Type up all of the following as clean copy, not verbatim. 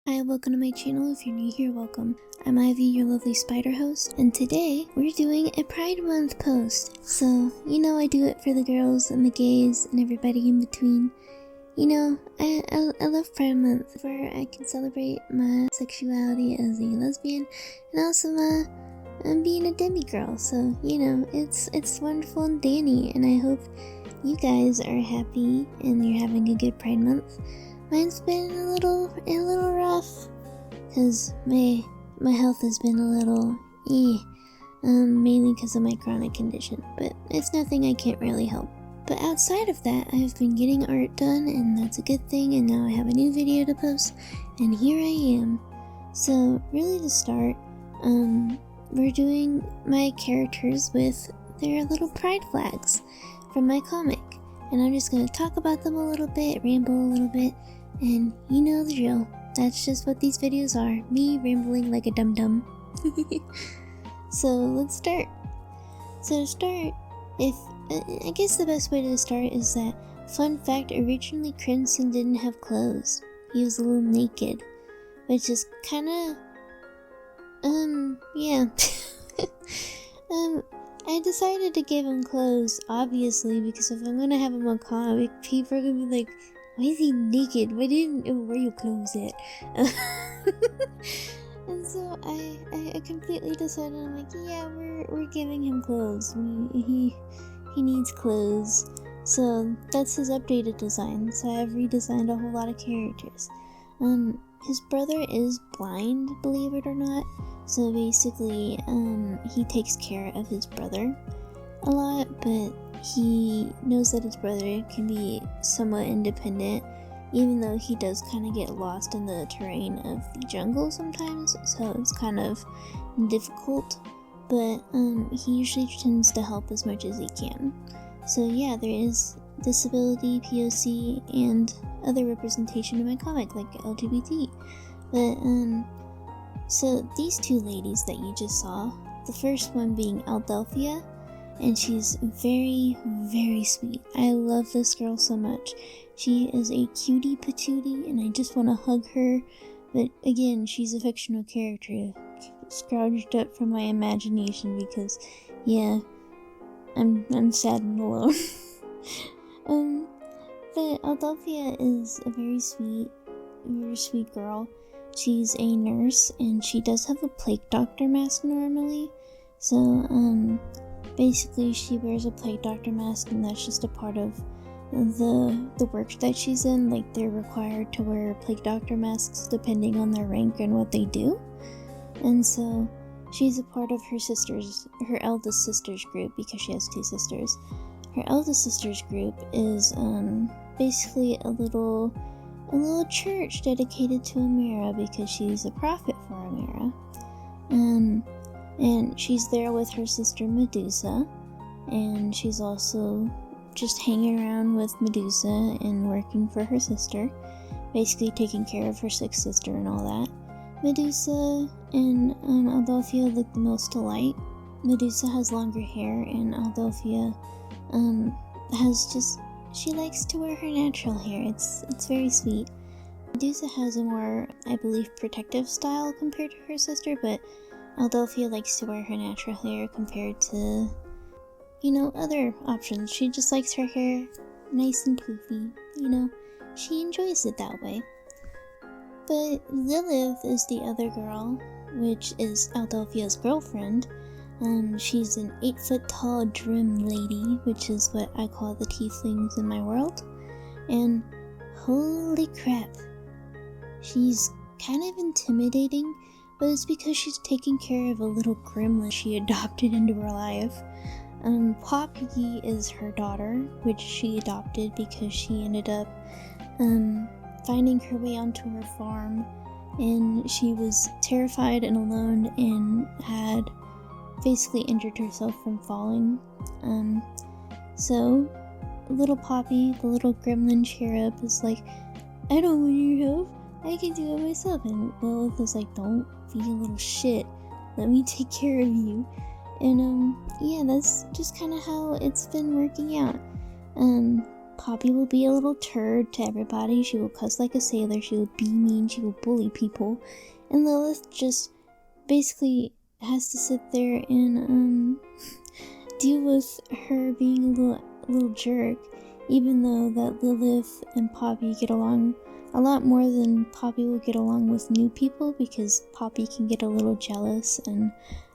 Hi, welcome to my channel. If you're new here, welcome. I'm Ivy, your lovely spider host, and today we're doing a Pride Month post. So, you know I do it for the girls and the gays and everybody in between. You know, I love Pride Month, where I can celebrate my sexuality as a lesbian and also I'm being a demigirl. So, you know, it's wonderful and dandy, and I hope you guys are happy and you're having a good Pride Month. Mine's been a little rough, cause my health has been a little mainly because of my chronic condition, but it's nothing I can't really help. But outside of that, I've been getting art done, and that's a good thing, and now I have a new video to post, and here I am. So really to start, we're doing my characters with their little pride flags from my comic, and I'm just gonna talk about them a little bit, ramble a little bit, and you know the drill. That's just what these videos are, me rambling like a dum-dum. So let's start. So to start, I guess the best way to start is that, fun fact, originally Crimson didn't have clothes. He was a little naked, which is kinda, yeah. I decided to give him clothes, obviously, because if I'm gonna have him on comic, people are gonna be like, why is he naked? Why didn't you wear your clothes at? And so I completely decided, I'm like, yeah, we're giving him clothes. He needs clothes. So that's his updated design. So I've redesigned a whole lot of characters. His brother is blind, believe it or not. So basically, he takes care of his brother a lot, but he knows that his brother can be somewhat independent, even though he does kind of get lost in the terrain of the jungle sometimes, so it's kind of difficult, but he usually tends to help as much as he can. So yeah, there is disability, POC, and other representation in my comic, like LGBT. But so these two ladies that you just saw, the first one being Adelphia, and she's very, very sweet. I love this girl so much. She is a cutie patootie, and I just want to hug her. But again, she's a fictional character, scrounged up from my imagination because, yeah, I'm sad and alone. But Adelphia is a very sweet girl. She's a nurse, and she does have a plague doctor mask normally. So, basically she wears a plague doctor mask, and that's just a part of the work that she's in. Like, they're required to wear plague doctor masks depending on their rank and what they do. And so she's a part of her eldest sister's group, because she has two sisters. Her eldest sister's group is basically a little church dedicated to Amira, because she's a prophet for Amira. And she's there with her sister Medusa, and she's also just hanging around with Medusa and working for her sister, basically taking care of her sick sister and all that. Medusa and Adelphia look the most alike. Medusa has longer hair, and Adelphia she likes to wear her natural hair. It's very sweet. Medusa has a more, I believe, protective style compared to her sister, but Adelphia likes to wear her natural hair compared to, you know, other options. She just likes her hair nice and poofy, you know. She enjoys it that way. But Lilith is the other girl, which is Adelphia's girlfriend. She's an 8-foot-tall drim lady, which is what I call the tieflings in my world. And holy crap, she's kind of intimidating, but it's because she's taking care of a little gremlin she adopted into her life. Poppy is her daughter, which she adopted because she ended up finding her way onto her farm, and she was terrified and alone and had basically injured herself from falling. So little Poppy, the little gremlin cherub, is like, I don't want your help, I can do it myself. And Lilith was like, don't be a little shit, let me take care of you. And yeah, that's just kind of how it's been working out. Poppy will be a little turd to everybody. She will cuss like a sailor. She will be mean. She will bully people. And Lilith just basically has to sit there and deal with her being a little jerk, even though that Lilith and Poppy get along a lot more than Poppy will get along with new people, because Poppy can get a little jealous and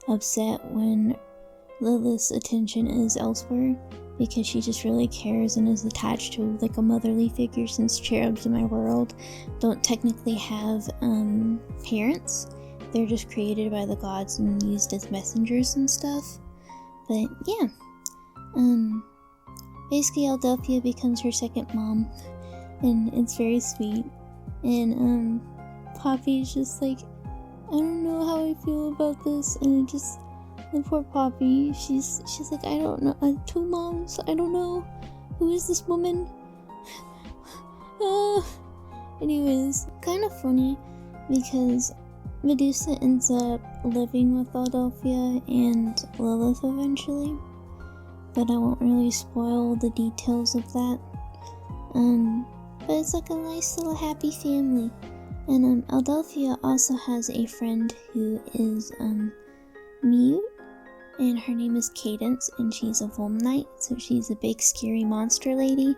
upset when Lilith's attention is elsewhere, because she just really cares and is attached to like a motherly figure, since cherubs in my world don't technically have parents. They're just created by the gods and used as messengers and stuff. But yeah, basically Adelphia becomes her second mom, and it's very sweet. And Poppy's just like, I don't know how I feel about this, and it just, the poor Poppy, she's like, I don't know, 2 moms, I don't know, who is this woman? Anyways, kind of funny, because Medusa ends up living with Adelphia and Lilith eventually, but I won't really spoil the details of that. But it's like a nice little happy family. And Adelphia also has a friend who is mute, and her name is Cadence, and she's a Volmnite, so she's a big scary monster lady.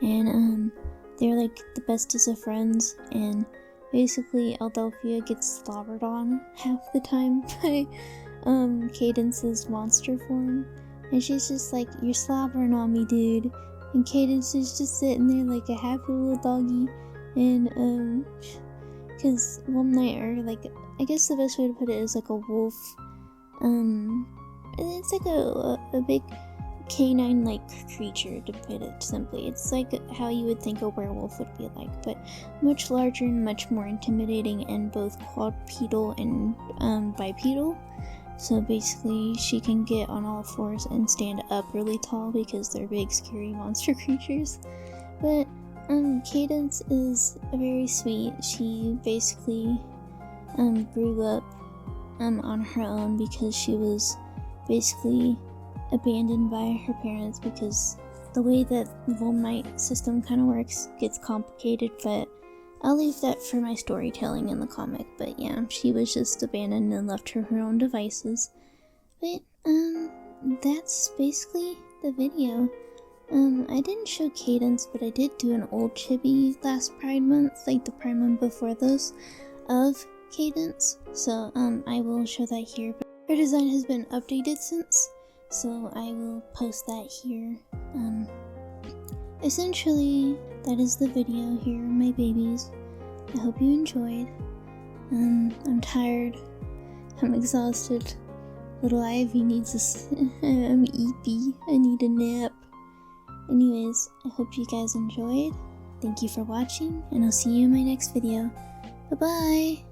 And they're like the bestest of friends, and basically Adelphia gets slobbered on half the time by Cadence's monster form, and she's just like, you're slobbering on me, dude. And Cadence is just sitting there like a happy little doggy. And because Volmnite are like, I guess the best way to put it is like a wolf. It's like a big canine like creature, to put it simply. It's like how you would think a werewolf would be like, but much larger and much more intimidating, and both quadrupedal and bipedal. So basically she can get on all fours and stand up really tall, because they're big scary monster creatures. But Cadence is very sweet. She basically grew up on her own, because she was basically abandoned by her parents, because the way that the Volmnite system kind of works gets complicated, but I'll leave that for my storytelling in the comic. But yeah, she was just abandoned and left to her own devices. But that's basically the video. I didn't show Cadence, but I did do an old chibi last Pride Month, like the Pride Month before this, of Cadence. So I will show that here. But her design has been updated since, so I will post that here. Essentially, that is the video here, my babies. I hope you enjoyed. I'm tired. I'm exhausted. Little Ivy needs I'm eepy. I need a nap. Anyways, I hope you guys enjoyed. Thank you for watching, and I'll see you in my next video. Bye-bye!